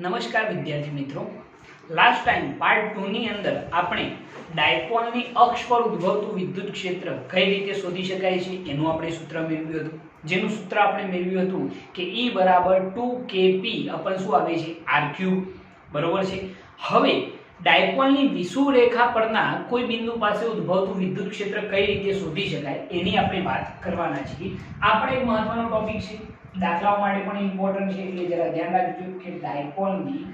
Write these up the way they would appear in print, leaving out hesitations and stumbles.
નમસ્કાર વિદ્યાર્થી મિત્રો, લાસ્ટ ટાઈમ પાર્ટ 2 ની અંદર આપણે ડાયપોલની અક્ષ પર ઉદ્ભવતું વિદ્યુત ક્ષેત્ર કઈ રીતે શોધી શકાય છે એનું આપણે સૂત્ર મેળવ્યું હતું. જેનું સૂત્ર આપણે મેળવ્યું હતું કે E = 2kp અપન શું આવે છે r3, બરોબર છે. હવે ડાયપોલની વિષુવ રેખા પરના કોઈ બિંદુ પાસે ઉદ્ભવતું વિદ્યુત ક્ષેત્ર કઈ રીતે શોધી શકાય એની આપણે વાત કરવાના છીએ. આપણે એક મહત્વનો ટોપિક છે, દાખલાઓ માટે પણ ઇમ્પોર્ટન્ટ છે, એટલે જરા ધ્યાન રાખજો કે ડાયપોલની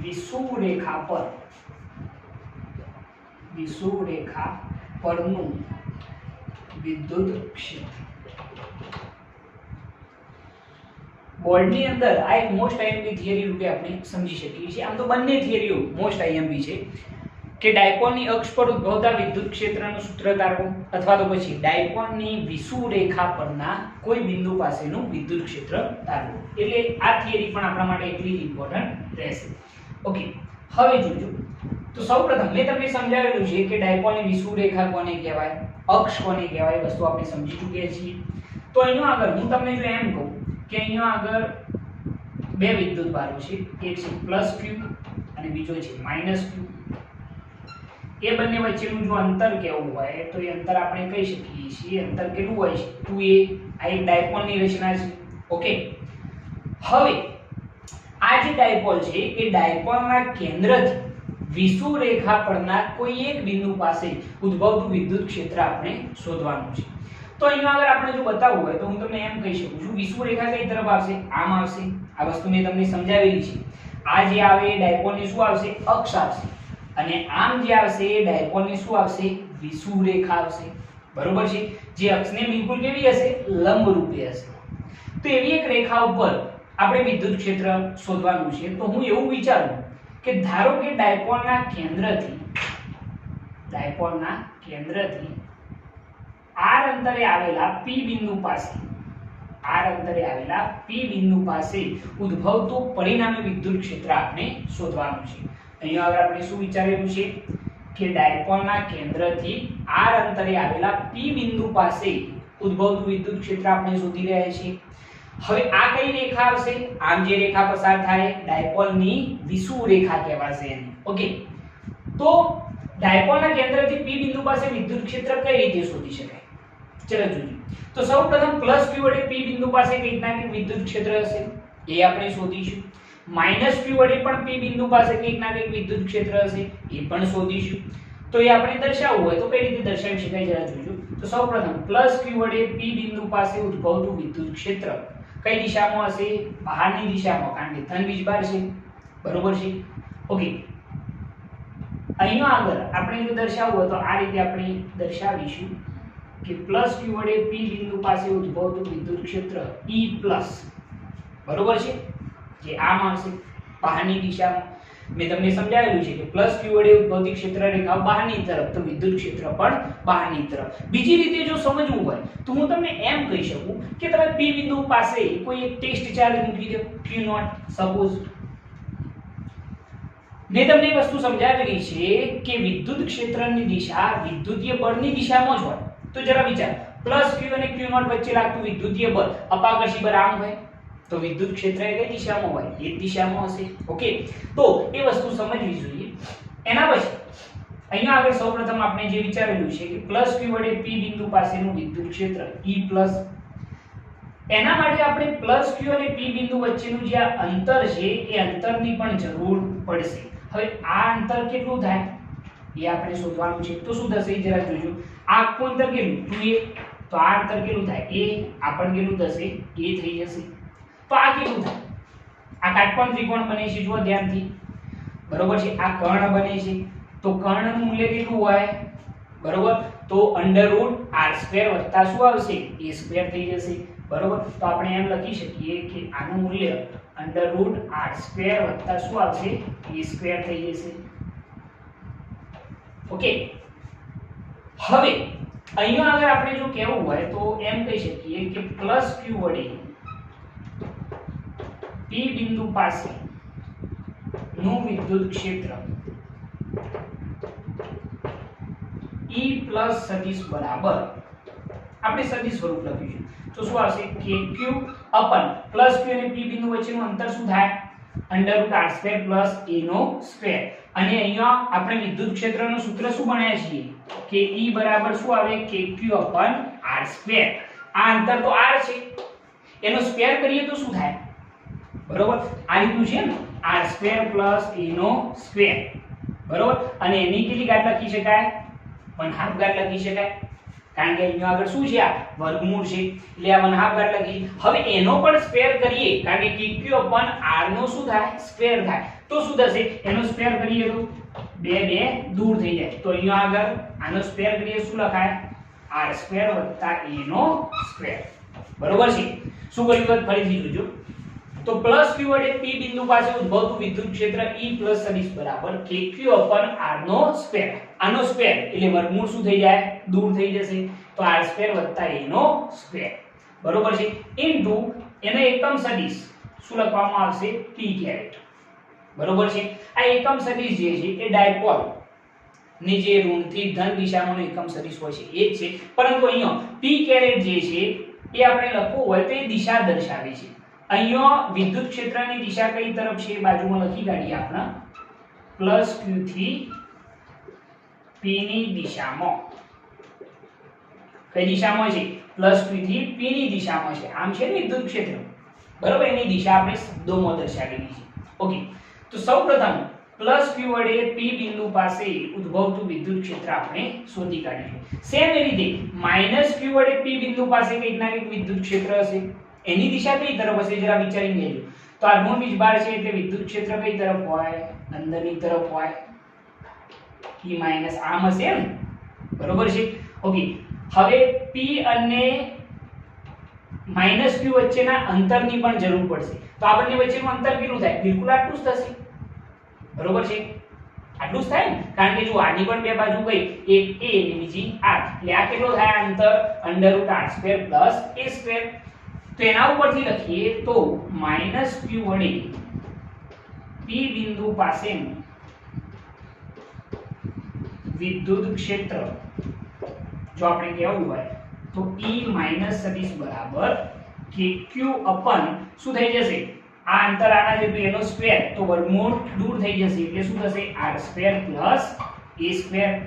વિષુવ રેખા પરનું વિદ્યુત ક્ષેત્ર. બોર્ડની અંદર આ એક મોસ્ટ આઈએમપી થિયરી રૂપે આપણે સમજી શકીએ છીએ. આમ તો બંને થિયરીઓ મોસ્ટ આઈએમપી છે કે ડાયપોલની અક્ષ પર ઉદ્ભવતા વિદ્યુત ક્ષેત્રનું સૂત્ર તારવો અથવા તો પછી ડાયપોલની વિષુવ રેખા પરના કોઈ બિંદુ પાસેનું વિદ્યુત ક્ષેત્ર તારવો. એટલે આ થિયરી પણ આપણા માટે એટલી ઇમ્પોર્ટન્ટ રહેશે. ઓકે, હવે જોજો તો સૌપ્રથમ મેં તમને સમજાવેલું છે કે ડાયપોલની વિષુવ રેખા કોને કહેવાય, અક્ષ કોને કહેવાય, વસ્તુ આપણે સમજી ચૂક્યા છીએ. તો અહીંયા આગળ હું તમને જો એમ કહું કે અહીંયા આગળ બે વિદ્યુત ભારો છે, એક છે +q અને બીજો છે -q. એ બંને વચ્ચેનું જો અંતર કેવું હોય તો એ અંતર આપણે કહી શકીએ છીએ અંતર કેટલું હોય છે 2a. આ એક ડાયપોલની રચના છે. ઓકે, હવે આ જે ડાયપોલ છે એ ડાયપોલના કેન્દ્રથી વિષુવ રેખા પરના કોઈ એક બિંદુ પાસે ઉદ્ભવતું વિદ્યુત ક્ષેત્ર આપણે શોધવાનું છે. તો અહીંયા આગળ આપણે જો બતાવવું હોય તો હું તમને એમ કહી શકું છું વિષુવ રેખા કઈ તરફ આવશે, આમ આવશે. આ વસ્તુ મેં તમને સમજાવેલી છે. આ જે આવે એ ડાયપોલની શું આવશે, અક્ષ આવશે, અને આમ જે આવશે એ ડાયપોલની શું આવશે, વિષુવ રેખા આવશે, બરોબર છે. જે અક્ષને બિલકુલ કેવી હશે, લંબ રૂપે હશે. તો એવી એક રેખા ઉપર આપણે વિદ્યુત ક્ષેત્ર શોધવાનું છે. તો હું એવું વિચારું કે ધારો કે ડાયપોલના કેન્દ્રથી r અંતરે આવેલા p બિંદુ પાસે ઉદ્ભવતું પરિણામી વિદ્યુત ક્ષેત્ર આપણે શોધવાનું છે. અહીંયા આગળ આપણે શું વિચારેલું છે કે ડાયપોલના કેન્દ્રથી r અંતરે આવેલા p બિંદુ પાસે ઉદ્ભવતું વિદ્યુત ક્ષેત્ર આપણે શોધી રહ્યા છીએ. હવે આ કઈ રેખા આવશે, આમ જે રેખા પસાર થાય ડાયપોલની વિષુવ રેખા કહેવાશે એને. ઓકે, તો ડાયપોલના કેન્દ્રથી p બિંદુ પાસે વિદ્યુત ક્ષેત્ર કઈ રીતે શોધી શકાય, ચલો જોઈએ. તો સૌપ્રથમ +q વડે p બિંદુ પાસે કંઈક ના કંઈક વિદ્યુત ક્ષેત્ર હશે, એ આપણે શોધીશું. -q વડે પણ p બિંદુ પાસે કંઈક ના કંઈક વિદ્યુત ક્ષેત્ર હશે, એ પણ શોધીશું. તો એ આપણે દર્શાવવું હોય તો કઈ રીતે દર્શાવી શકાય જરા જોજો. તો સૌપ્રથમ +q વડે p બિંદુ પાસે ઉદ્ભવતું વિદ્યુત ક્ષેત્ર કઈ દિશામાં હશે, બહારની દિશામાં, કારણ કે ધન વીજભાર છે, બરોબર છે. ઓકે, અહીંયા આગળ આપણે જો દર્શાવવું હોય તો આ રીતે આપણે દર્શાવીશું કે +q વડે p બિંદુ પાસે ઉદ્ભવતું વિદ્યુત ક્ષેત્ર E+, બરોબર છે, જે આમ આવશે બહારની દિશામાં. મેં તમને સમજાવેલું છે કે +q વડે ઉદ્ભવતી ક્ષેત્ર રેખા બહારની તરફ, તો વિદ્યુત ક્ષેત્ર પણ બહારની તરફ. બીજી રીતે જો સમજવું હોય તો હું તમને એમ કહી શકું કે તમે p બિંદુ પાસે કોઈ એક ટેસ્ટ ચાર્જ મૂકી દો q0. સપોઝ મેં તમને એક વસ્તુ સમજાવેલી છે કે વિદ્યુત ક્ષેત્રની દિશા વિદ્યુતીય બળની દિશામાં જ હોય. તો જરા વિચાર, +q અને q0 વચ્ચે લાગતું વિદ્યુતીય બળ અપાકર્ષી બળ આમ હોય તો વિદ્યુત ક્ષેત્ર એ કઈ દિશામાં હોય, એ દિશામાં હશે. ઓકે, તો એ વસ્તુ સમજવી જોઈએ. એના પછી અહીંયા આગળ સૌપ્રથમ આપણે જે વિચારેલું છે કે +q વડે p બિંદુ પાસેનું વિદ્યુત ક્ષેત્ર E+. એના માટે આપણે +q અને p બિંદુ વચ્ચેનું જે અંતર છે એ અંતરની પણ જરૂર પડશે. હવે આ અંતર કેટલું થાય એ આપણે શોધવાનું છે. તો શું થશે જરા જોજો. આ આખું અંતર કેટલું 2a, તો આ અંતર કેટલું થાય a, આ પણ કેટલું થશે a થઈ જશે. તો આ કેટલું થાય, આ કાટકોણ ત્રિકોણ બને છે, જુઓ ધ્યાનથી, બરોબર છે. આ કર્ણ બને છે, તો કર્ણનું મૂલ્ય કેટલું હોય, બરોબર, તો √r² વત્તા શું આવશે, a² થઈ જશે, બરોબર. તો આપણે એમ લખી શકીએ કે આનું મૂલ્ય √r² વત્તા શું આવશે, a² થઈ જશે. ઓકે, હવે અહીંયા આગળ આપણે જો કહેવું હોય તો એમ કહી શકીએ કે +q વડે p બિંદુ પાસે નું વિદ્યુત ક્ષેત્ર E+ સદિશ બરાબર, આપણે સદિશ સ્વરૂપ લખીશું તો શું આવશે, kq અપન પ્લસ q અને p બિંદુ વચ્ચેનું અંતર શું થાય √r² plus a no square. અને અહીંયા આપણે વિદ્યુત ક્ષેત્રનું સૂત્ર શું ભણ્યા છીએ કે E બરાબર શું આવે kq અપન r². આ અંતર તો r છે, એનો સ્ક્વેર કરીએ તો શું થાય બરોબર, આ રીતનું છે ને r² plus a no square બરોબર. અને એની કેટલી ઘાત લખી શકાય 1/2 ઘાત લખી શકાય, કારણ કે અહીંયા આગળ શું છે આ વર્ગમૂળ છે એટલે આ 1/2 ઘાત લખી. હવે એનો પણ સ્ક્વેર કરીએ કારણ કે kq અપન r નો શું થાય સ્ક્વેર થાય, તો શું થશે એનો સ્ક્વેર કરીએ તો 2 દૂર થઈ જાય, તો અહીંયા આગળ આનો સ્ક્વેર કરીએ શું લખાય r² + a નો સ્ક્વેર બરોબર છે. શું કર્યું ફરીથી જોજો તો પ્લસ q વડે p બિંદુ પાસે ઉદ્ભવતું વિદ્યુત ક્ષેત્ર E પ્લસ સદિશ બરાબર kq અપન r નો સ્ક્વેર. આનો સ્ક્વેર એટલે વર્ગમૂળ શું થઈ જાય દૂર થઈ જશે, તો r² + a નો સ્ક્વેર બરોબર છે ઇન્ટુ એનો એકમ સદિશ શું લખવામાં આવશે p કેરેટ બરોબર છે. આ એકમ સદિશ જે છે એ ડાયપોલ ની જે ઋણથી ધન દિશામાંનો એકમ સદિશ હોય છે એ જ છે, પરંતુ અહીંયા p કેરેટ જે છે એ આપણે લખવું હોય તો એ દિશા દર્શાવે છે. અહીંયા વિદ્યુત ક્ષેત્રની દિશા કઈ તરફ છે એ બાજુમાં લખી કાઢીએ આપણે પ્લસ q થી p ની દિશામાં. કઈ દિશામાં છે પ્લસ q થી p ની દિશામાં છે, આમ છે ને વિદ્યુત ક્ષેત્ર બરોબર, એની દિશા આપણે શબ્દોમાં દર્શાવેલી છે. ઓકે, તો સૌપ્રથમ પ્લસ q વડે p બિંદુ પાસે ઉદ્ભવતું વિદ્યુત ક્ષેત્ર આપણે શોધી કાઢીશું. સેમ રીતે માઈનસ q વડે p બિંદુ પાસે કંઈક ના કંઈક વિદ્યુત ક્ષેત્ર હશે, એની દિશા કઈ તરફ હશે જરા વિચારીને લેજો. તો આ ઋણ વીજભાર છે એટલે વિદ્યુત ક્ષેત્ર કઈ તરફ હોય અંદરની તરફ હોય, p માઈનસ આમ હશે ને બરોબર છે. ઓકે, હવે p અને માઈનસ q વચ્ચેના અંતરની પણ જરૂર પડશે, તો આ બંને વચ્ચેનું અંતર કેટલું થાય બિલકુલ આટલું જ થશે બરોબર છે, આટલું જ થાય ને, કારણ કે જો આની પણ બે બાજુ કઈ એક a અને બીજી r, એટલે આ કેટલો થાય અંતર √r² + a². તો એના ઉપરથી લખીએ તો -q વડે p બિંદુ પાસેનું વિદ્યુત ક્ષેત્ર જો આપણે કહેવું હોય તો E- સદિશ બરાબર kq અપન શું થઈ જશે આ અંતર આના જેટલું એનો સ્ક્વેર, તો વર્ગમૂળ દૂર થઈ જશે એટલે શું થશે r² + a²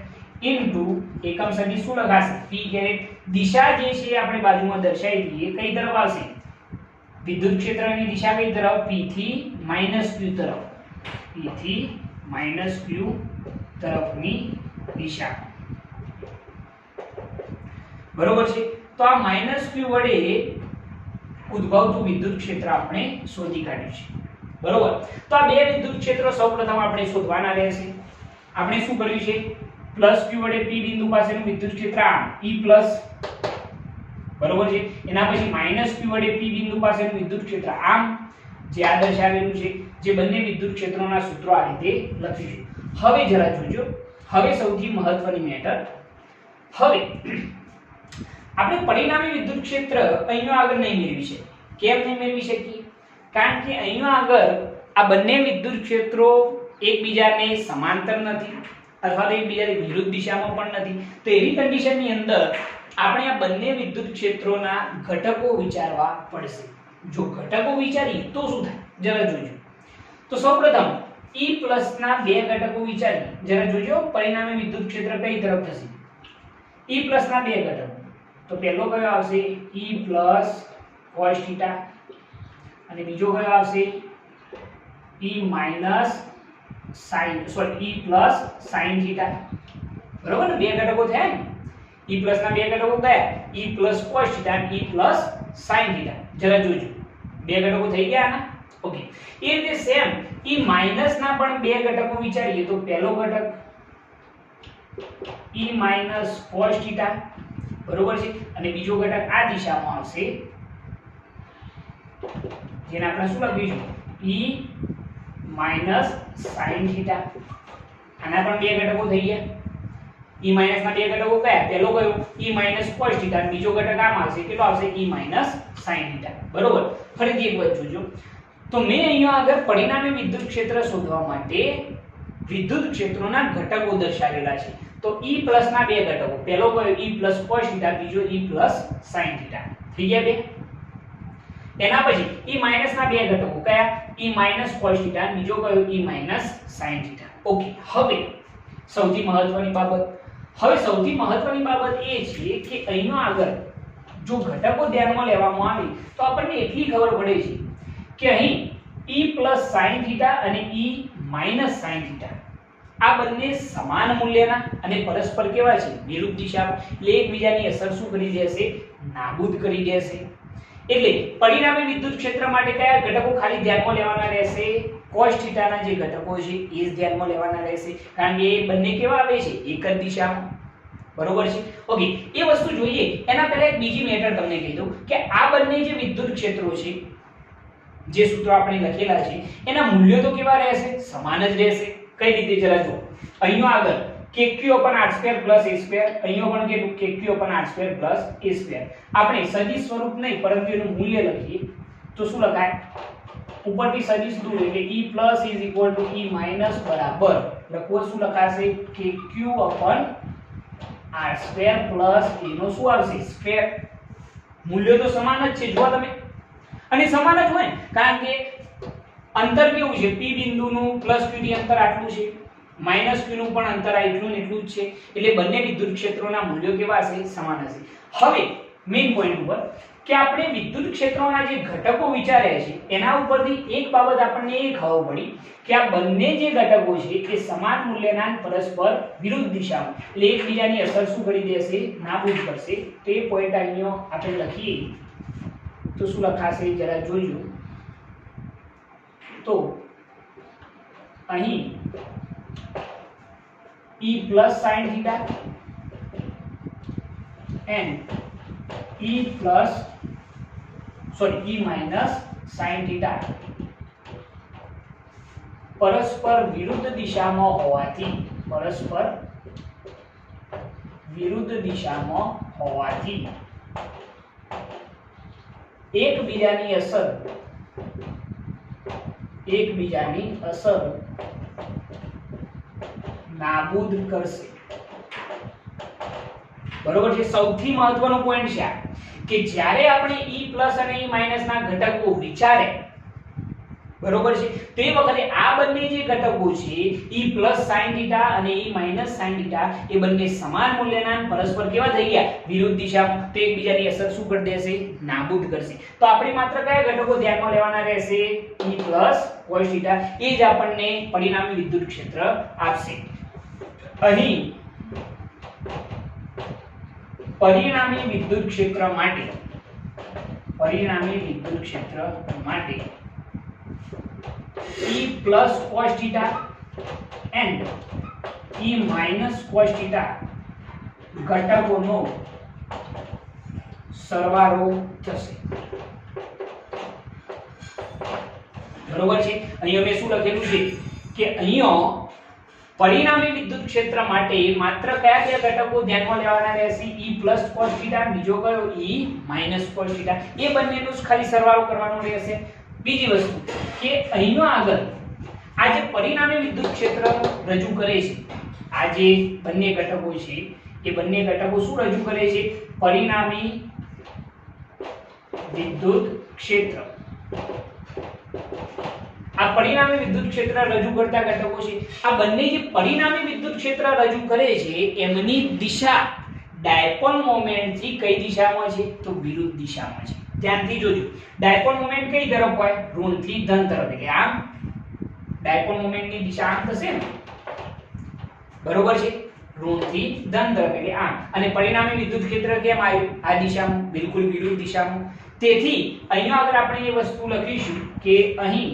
ઇન્ટુ એકમ સદિશ શું લખાશે p કેરેટ. દિશા જે છે આપણે બાજુમાં દર્શાવી દઈએ કઈ તરફ આવશે વિદ્યુત ક્ષેત્રની દિશા કઈ તરફ p થી -q તરફ, p થી -q તરફની દિશા બરોબર છે. તો આ -q વડે ઉદ્ભવતું વિદ્યુત ક્ષેત્ર આપણે શોધી કાઢ્યું છે બરોબર. તો આ બે વિદ્યુત ક્ષેત્રો સૌપ્રથમ આપણે શોધવાના રહેશે. આપણે શું કર્યું છે પ્લસ q વડે p બિંદુ પાસેનું વિદ્યુત ક્ષેત્ર આમ E પ્લસ બરોબર છે, એના પછી માઈનસ q વડે p બિંદુ પાસેનું વિદ્યુત ક્ષેત્ર આમ જે આ દર્શાવેલું છે, જે બંને વિદ્યુત ક્ષેત્રોના સૂત્રો આ રીતે લખીશું. હવે જરા જોજો, હવે સૌથી મહત્વની મેટર, હવે આપણે પરિણામી વિદ્યુત ક્ષેત્ર અહીંયા આગળ નહીં મેળવી શકીએ. કેમ નહીં મેળવી શકીએ? કારણ કે અહીંયા આગળ આ બંને વિદ્યુત ક્ષેત્રો એકબીજાને સમાંતર નથી અથવા તો એકબીજાની વિરુદ્ધ દિશામાં પણ નથી. તો એવી કન્ડિશનની અંદર આપણે આ બંને વિદ્યુત ક્ષેત્રોના ઘટકો વિચારવા પડશે. જો ઘટકો વિચારીએ તો શું થાય જરા જોજો. તો સૌપ્રથમ E+ ના બે ઘટકો વિચારીએ, જરા જોજો પરિણામી વિદ્યુત ક્ષેત્ર કઈ તરફ થશે. E+ ના બે ઘટકો, તો પહેલો કયો આવશે E+ cos θ અને બીજો કયો આવશે E- sin sin θ બરોબર ને. બે ઘટકો થયા ને, E+ ના બે ઘટકો કયા E+ cos θ અને E+ sin θ. જરા જોજો બે ઘટકો થઈ ગયા આના. ઓકે, એ રીતે સેમ E- ના પણ બે ઘટકો વિચારીએ, તો પહેલો ઘટક E- cos θ બરોબર છે, અને બીજો ઘટક આ દિશામાં આવશે જેને આપણે શું લખીશું E- sin θ. આના પણ બે ઘટકો થઈ ગયા. E- ના બે ઘટકો કયા પહેલો કયો E- cos θ અને બીજો ઘટક આમ આવશે કેટલો આવશે E- sin θ બરોબર. ફરીથી એક વાત જોજો, તો મેં અહીંયા આગળ પરિણામી વિદ્યુત ક્ષેત્ર શોધવા માટે વિદ્યુત ક્ષેત્રોના ઘટકો દર્શાવેલા છે. તો E+ ના બે ઘટકો, પહેલો કયો E+ cos θ, બીજો E+ sin θ થઈ ગયા બે. એના પછી E માઈનસ ના બે ઘટકો કયા E માઈનસ cos θ બીજો કયો E માઈનસ sin θ. ઓકે, હવે સૌથી મહત્વની બાબત એ છે કે અહીંનો આગળ જો ઘટકો ધ્યાનમાં લેવામાં આવે તો આપણને એટલી ખબર પડે છે કે અહીં E sin θ અને E sin θ આ બંને સમાન મૂલ્યના અને પરસ્પર કેવા છે વિરુદ્ધ દિશામાં, એટલે એકબીજાની અસર શું કરી દેશે નાબૂદ કરી દેશે. એટલે પરિણામી વિદ્યુત ક્ષેત્ર માટે કયા ઘટકો ખાલી ધ્યાનમાં લેવાના રહેશે cos θ ના જે ઘટકો છે એ જ ધ્યાનમાં લેવાના રહેશે, કારણ કે એ બંને કેવા આવે છે એક જ દિશામાં. બરોબર છે. ઓકે, એ વસ્તુ જોઈએ એના પહેલા એક બીજી મેટર તમને કહી દઉં કે આ બંને જે વિદ્યુત ક્ષેત્રો છે જે સૂત્રો આપણે લખેલા છે એના મૂલ્યો તો કેવા રહેશે સમાન જ રહેશે. કઈ રીતે જરા જો, અહીંનો આગળ kq/r² + a², અહીંનો પણ કેટલું kq/r² + a². આપણે સદિશ સ્વરૂપ નહીં પરંતુ એનું મૂલ્ય લખીએ તો શું લખાય, ઉપરથી સદિશ દૂર એટલે E + E બરાબર લખવું શું લખાશે kq/r² + a નો શું આવશે સ્ક્વેર. મૂલ્યો તો સમાન જ છે જો તમે, અને સમાન જ હોય કારણ કે અંતર કેવું છે P બિંદુનું +Q થી અંતર આટલું છે, -Q નું પણ અંતર આટલું ને એટલું જ છે, એટલે બંને વિદ્યુત ક્ષેત્રોના મૂલ્યો કેવા હશે સમાન હશે. હવે મેઈન પોઈન્ટ ઉપર કે આપણે વિદ્યુત ક્ષેત્રોના જે ઘટકો વિચાર્યા છે એના ઉપરથી એક બાબત આપણને એ ખબર પડી કે આ બંને જે ઘટકો છે એ સમાન મૂલ્યના પરસ્પર વિરુદ્ધ દિશામાં, એટલે એકબીજાની અસર શું કરી દેશે નાબૂદ કરશે. તો એ પોઈન્ટ અહીંયા આપણે લખીએ તો શું લખાશે જરા જોઈજો. તો અહીં E sin θ and E sin θ પરસ્પર વિરુદ્ધ દિશામાં હોવાથી એકબીજાની અસર નાબૂદ કરશે. બરોબર છે. સૌથી મહત્વનો પોઈન્ટ છે કે જ્યારે આપણે E+ અને E- ના ઘટકો વિચારે બરોબર છે તે વખતે આ બંને જે ઘટકો છે E+ sin θ અને E- sin θ એ બંને સમાન મૂલ્યના પરસ્પર કેવા થઈ ગયા વિરુદ્ધ દિશામાં, તો એકબીજાની અસર શું કરી દેશે નાબૂદ કરશે. તો આપણે માત્ર કયા ઘટકો ધ્યાનમાં લેવાના રહેશે E+ cos θ, એ જ આપણને પરિણામી વિદ્યુત ક્ષેત્ર આપશે. અહીં પરિણામી વિદ્યુત ક્ષેત્ર માટે E plus cos theta and E minus cos theta ઘટકોનો સરવાળો થશે. બરોબર છે. અહીંયા મેં શું લખેલું છે કે અહીંયા પરિણામી વિદ્યુત ક્ષેત્ર માટે માત્ર કયા કયા ઘટકો ધ્યાનમાં લેવાના રહેશે E plus cos theta, બીજો કયો E minus cos theta, એ બંનેનો ખાલી સરવાળો કરવાનો રહેશે. બીજી વસ્તુ કે અહીંનો આગળ આ જે પરિણામી વિદ્યુત ક્ષેત્ર રજૂ કરે છે, આ જે બંને ઘટકો છે એ બંને ઘટકો શું રજૂ કરે છે પરિણામી વિદ્યુત ક્ષેત્ર. આ પરિણામી વિદ્યુત ક્ષેત્ર રજૂ કરતા ઘટકો છે, આ બંને જે પરિણામી વિદ્યુત ક્ષેત્ર રજૂ કરે છે એમની દિશા ડાયપોલ મોમેન્ટ થી કઈ દિશામાં છે તો વિરુદ્ધ દિશામાં છે. ધ્યાનથી જોજો, ડાયપોલ મોમેન્ટ કઈ તરફ હોય ઋણ થી ધન તરફ, એટલે આમ ડાયપોલ મોમેન્ટની દિશા આમ થશે ને બરોબર છે, ઋણ થી ધન તરફ એટલે આમ. અને પરિણામી વિદ્યુત ક્ષેત્ર કેમ આવ્યું આ દિશામાં બિલકુલ વિરુદ્ધ દિશામાં. તેથી અહીંયા આગળ આપણે એ વસ્તુ લખીશું કે અહીં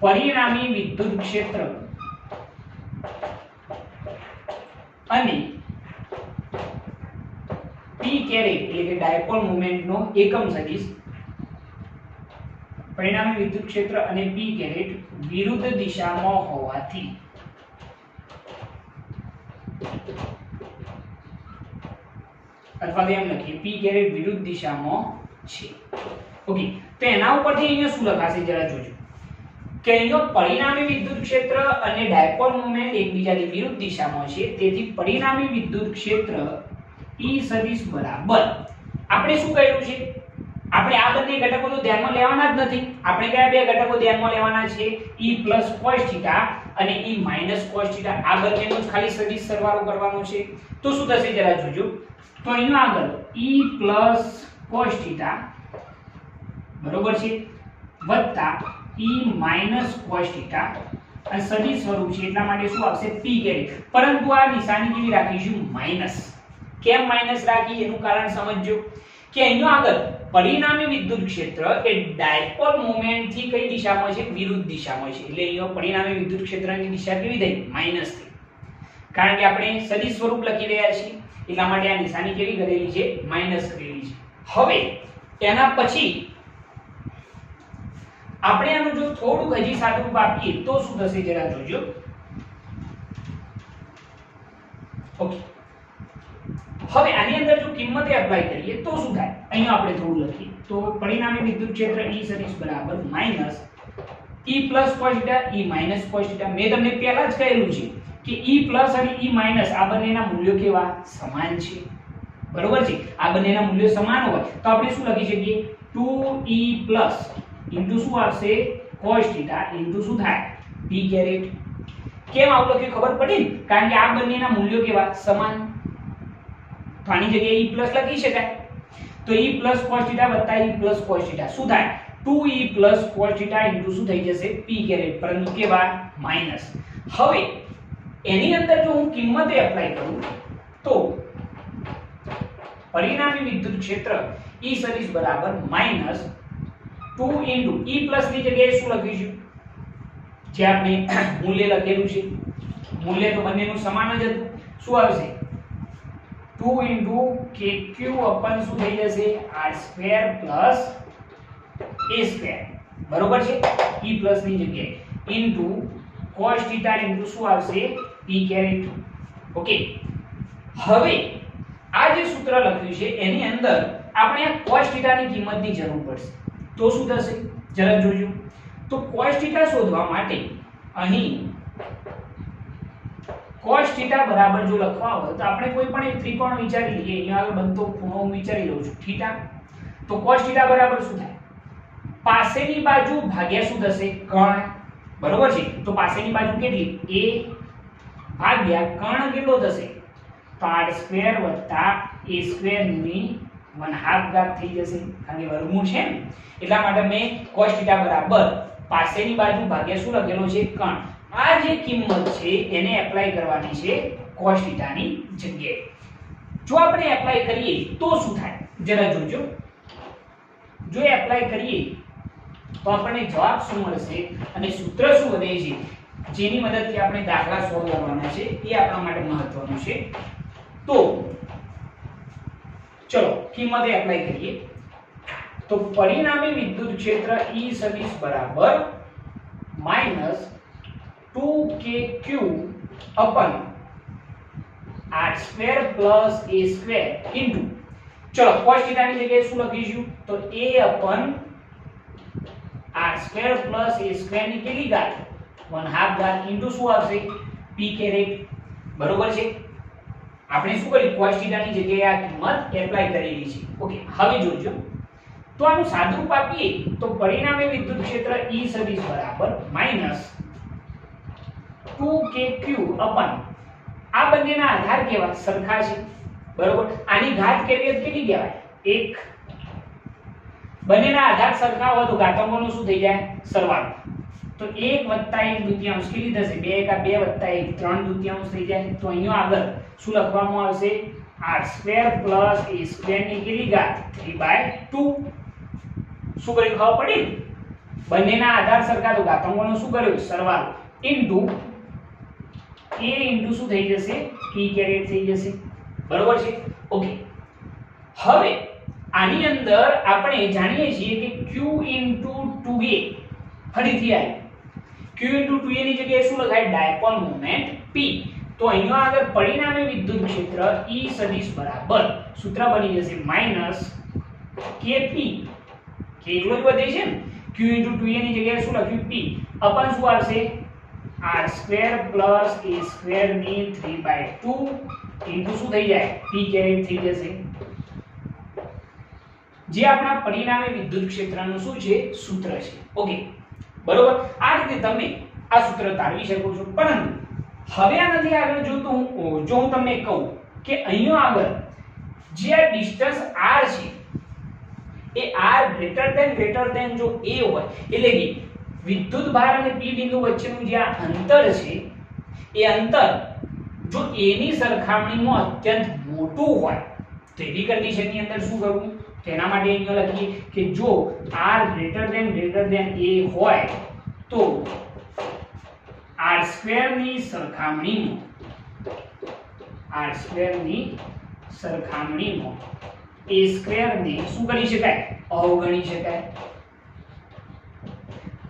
પરિણામી વિદ્યુત ક્ષેત્ર અને p કેરેટ એટલે કે ડાયપોલ મોમેન્ટ નો એકમ સદિશ, પરિણામી વિદ્યુત ક્ષેત્ર અને p કેરેટ વિરુદ્ધ દિશામાં હોવાથી અથવા તો એમ લખીએ p કેરેટ વિરુદ્ધ દિશામાં છે. ઓકે, તો એના ઉપરથી અહીંયા શું લખાશે જરા જોજો કે અહીંયા પરિણામી વિદ્યુત ક્ષેત્ર અને ડાયપોલ મોમેન્ટ એકબીજાની વિરુદ્ધ દિશામાં છે, તેથી પરિણામી વિદ્યુત ક્ષેત્ર E સદિશ બરાબર આપણે શું કર્યું છે આપણે આ બંને ઘટકો તો ધ્યાનમાં લેવાના જ નથી. આપણે કયા બે ઘટકો ધ્યાનમાં લેવાના છે? e cos θ અને e cos θ. આ બંનેનો જ ખાલી સદિશ સરવાળો કરવાનો છે. તો શું થશે જરા જોજો. તો અહીંયા આગળ e cos θ બરોબર છે વત્તા e cos θ અને સદિશ સ્વરૂપ છે એટલા માટે શું આવશે? p કેરી. પરંતુ આ નિશાની કેવી રાખીશું? માઈનસ. કેમ માઈનસ રાખી એનું કારણ સમજજો કે અહીંયા આગળ પરિણામી વિદ્યુત ક્ષેત્ર એ ડાયપોલ મોમેન્ટ થી કઈ દિશામાં છે? વિરુદ્ધ દિશામાં છે. એટલે અહીંયા પરિણામી વિદ્યુત ક્ષેત્રની દિશા કેવી થઈ? માઈનસ થઈ. કારણ કે આપણે સદિશ સ્વરૂપ લખી રહ્યા છીએ એટલા માટે આ નિશાની કેવી કરેલી છે? માઈનસ કરેલી છે. હવે એના પછી આપણે આનું જો થોડુંક હજી સાદું રૂપ આપીએ તો શું થશે જરા જોજો. ઓકે, હવે આની અંદર જો કિંમતે એપ્લાય કરીએ તો શું થાય? અહીંયા આપણે થોડું લખીએ તો પરિણામી વિદ્યુત ક્ષેત્ર E સદિશ બરાબર minus E cos θ E cos θ. મેં તમને પહેલા જ કહેલું છે કે E અને E આ બંનેના મૂલ્યો કેવા? સમાન છે. બરોબર છે? આ બંનેના મૂલ્યો સમાન હોય તો આપણે શું લખી શકીએ? 2E ઇન્ટુ શું આવશે? cos θ ઇન્ટુ શું થાય? p caret. કેમ આવું લખ્યું ખબર પડી? કારણ કે આ બંનેના મૂલ્યો કેવા? સમાન. તો આની જગ્યાએ e પ્લસ લખી શકાય. તો e cos θ વત્તા e cos θ શું થાય? 2e cos θ ઇન્ટુ શું થઈ જશે? p caret. પરંતુ કેવા? માઈનસ. હવે એની અંદર જો હું કિંમતે એપ્લાય કરું તો પરિણામી વિદ્યુત ક્ષેત્ર E સદિશ બરાબર માઈનસ 2 ઇન્ટુ e પ્લસ ની જગ્યાએ શું લખીશું? જે આપણે મૂલ્ય લખેલું છે મૂલ્ય તો બંનેનું સમાન જ હતું. શું આવશે? 2 ઇન્ટુ kq અપન શું થઈ જશે? r square plus a square. બરોબર છે? e પ્લસ ની જગ્યાએ ઇન્ટુ cos θ ઇન્ટુ શું આવશે? p caret. ઓકે, હવે આ જે સૂત્ર લખ્યું છે એની અંદર આપણે આ cos θ ની કિંમતની જરૂર પડશે. તો શું થશે જરા જોજો. તો cos θ શોધવા માટે અહીં cos θ બરાબર જો લખવા હોય તો આપણે કોઈ પણ એક ત્રિકોણ વિચારી લઈએ. અહીંયા આગળ બનતો ખૂણો હું વિચારી લઉં છું θ. તો cos θ બરાબર શું થાય? પાસેની બાજુ ભાગ્યા શું થશે? કર્ણ. બરોબર છે? તો પાસેની બાજુ કેટલી? a ભાગ્યા કર્ણ કેટલો થશે? તો r સ્ક્વેર વત્તા a સ્ક્વેર ની 1/2 ઘાત થઈ જશે. કારણ કે વર્ગમૂળ છે ને એટલા માટે મેં cos θ બરાબર પાસેની બાજુ ભાગ્યા શું લખેલો છે? કર્ણ. આ જે કિંમત છે એને એપ્લાય કરવાની છે cos θ ની જગ્યાએ. જો આપણે એપ્લાય કરીએ તો શું થાય જરા જોજો. જો એપ્લાય કરીએ તો આપણને જવાબ શું મળશે અને સૂત્ર શું બને છે જેની મદદથી આપણે દાખલા સોલ્વ કરવાના છે એ આપણા માટે મહત્વનું છે. તો ચલો કિંમતે એપ્લાય કરીએ તો પરિણામી વિદ્યુત ક્ષેત્ર E સદિશ બરાબર minus 2kq upon r square plus a square into ચલો cos θ ની જગ્યાએ શું લખીશું? તો a upon r square plus a square ની કેટલી ઘાત? 1/2 ઘાત ઇન્ટુ શું આવશે? p caret. બરોબર છે? આપણે શું કર્યું? cos θ ની જગ્યાએ આ કિંમત એપ્લાય કરેલી છે. ઓકે, હવે જોજો. તો આનું સાદુરૂપ આપીએ તો પરિણામી વિદ્યુત ક્ષેત્ર E સદિશ બરાબર માઈનસ 2kq અપન આ બંનેના આધાર કેવા? સરખા છે. બરોબર? આની ઘાત કેવી કેટલી કહેવાય? 1. બંનેના આધાર સરખા હોય તો ઘાતાંકોનો શું થઈ જાય? સરવાળો. તો 1 + 1 દુત્યાંશ કેટલી થશે? 2 * 2 + 1 3 દુત્યાંશ થઈ જાય. તો અહીંયા આગળ શું લખવામાં આવશે? r square plus a square ની કેટલી ઘાત? 3/2. શું કર્યું ખબર પડી? બંનેના આધાર સરખા તો ઘાતાંકોનો શું કર્યો? સરવાળો ઇન્ટુ a ઇન્ટુ શું થઈ જશે? p કેરેટ થઈ જશે. બરોબર છે? ઓકે, હવે આની અંદર આપણે જાણીએ છીએ કે q ઇન્ટુ 2a ફરીથી આવી q ઇન્ટુ 2a ની જગ્યાએ શું લખાય? Dipole moment p. તો અહીંયા આગળ પરિણામી વિદ્યુત ક્ષેત્ર E સદિશ બરાબર સૂત્ર બની જશે માઈનસ kp. કે એટલો જ વધે છે ને? q ઇન્ટુ 2a ની જગ્યાએ શું લખ્યું? p અપન શું આવશે? r square plus a square ની 3/2 ઇન્ટુ શું થઈ જાય? p કેરેટ થઈ જશે. જે આપણા પરિણામી વિદ્યુત ક્ષેત્રનું શું છે સૂત્ર છે. ઓકે બરોબર. આ રીતે તમે આ સૂત્ર તારવી શકો છો. પરંતુ હવે આનાથી આગળ જો હું તમને કહું કે અહીંયા આગળ જે આ ડિસ્ટન્સ r છે એ r ગ્રેટર ધેન જો a હોય એટલે કે વિદ્યુત ભાર અને p બિંદુ વચ્ચેનું જે આ અંતર છે એ અંતર જો a ની સરખામણીમાં અત્યંત મોટું હોય તો એવી કન્ડિશનની અંદર શું કરવું? તેના માટે અહીંયા લખીએ કે જો r ગ્રેટર ધેન a હોય તો r² ની સરખામણીમાં a² ને શું કરી શકાય? અવગણી શકાય.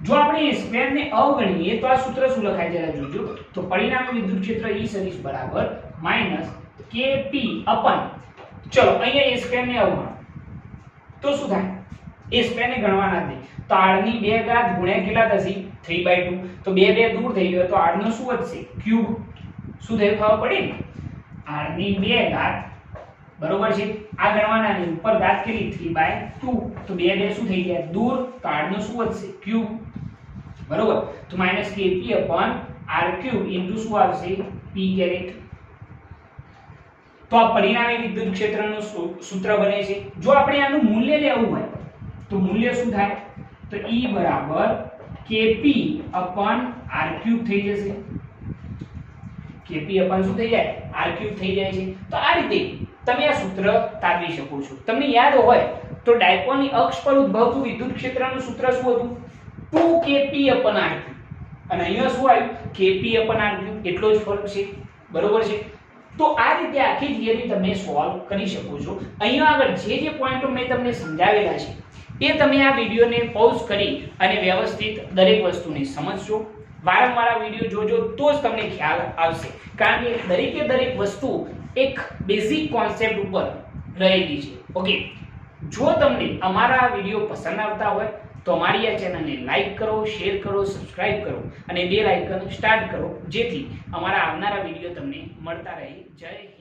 જો આપણે a² ને અવગણીએ તો આ સૂત્ર શું લખાય જરા જોજો. તો પરિણામી વિદ્યુત ક્ષેત્ર E સદિશ બરાબર -kp અપન ચલો અહીંયા a² ને અવગણો તો શું થાય? a² ને ગણવાના જ નહીં તો r ની 2 ઘાત ગુણ્યા કેટલા થશે? 3/2. તો 2 દૂર થઈ ગયો તો r નો શું વધશે? ક્યુબ. શું થયું ખબર પડી ને? r ની 2 ઘાત બરોબર છે આ ગણવાના નહીં ઉપર ઘાત કેટલી? 3/2. તો 2 શું થઈ ગયા? દૂર. તો r નો શું વધશે? ક્યુબ. બરોબર. તો -kp અપન r³ ઇન્ટુ શું આવશે? p caret. તો આ પરિણામી વિદ્યુત ક્ષેત્રનું સૂત્ર બને છે. જો આપણે આનું મૂલ્ય લેવું હોય તો મૂલ્ય શું થાય? તો E બરાબર kp અપન r³ થઈ જશે. kp અપન શું થઈ જાય? r³ થઈ જાય છે. તો આ રીતે તમે આ સૂત્ર તારવી શકો છો. તમને યાદ હોય તો ડાયપોલની અક્ષ પર ઉદ્ભવતું વિદ્યુત ક્ષેત્રનું સૂત્ર શું હતું? 2kp અપન r³ અને અહીંયા શું આવ્યું? kp અપન r³ એટલો જ ફરક છે. બરોબર છે. તો આ રીતે આખી થિયરી તમે સોલ્વ કરી શકો છો. અહીંયા આગળ જે પોઈન્ટો મેં તમને સમજાવેલા છે એ તમે આ વિડિયોને પૉઝ કરી અને વ્યવસ્થિત દરેક વસ્તુને સમજજો. વારંવાર આ વિડિયો જોજો તો જ તમને ખ્યાલ આવશે. કારણ કે દરેક વસ્તુ એક બેઝિક કોન્સેપ્ટ ઉપર રહેલી છે. ઓકે. જો તમને અમારા આ વિડિયો પસંદ આવતા હોય તો અમારી આ ચેનલને લાઈક કરો, શેર કરો, સબસ્ક્રાઇબ કરો અને બેલ આઇકન સ્ટાર્ટ કરો જેથી અમારા આવનારા વિડિયો તમને મળતા રહે. જય હિન્દ.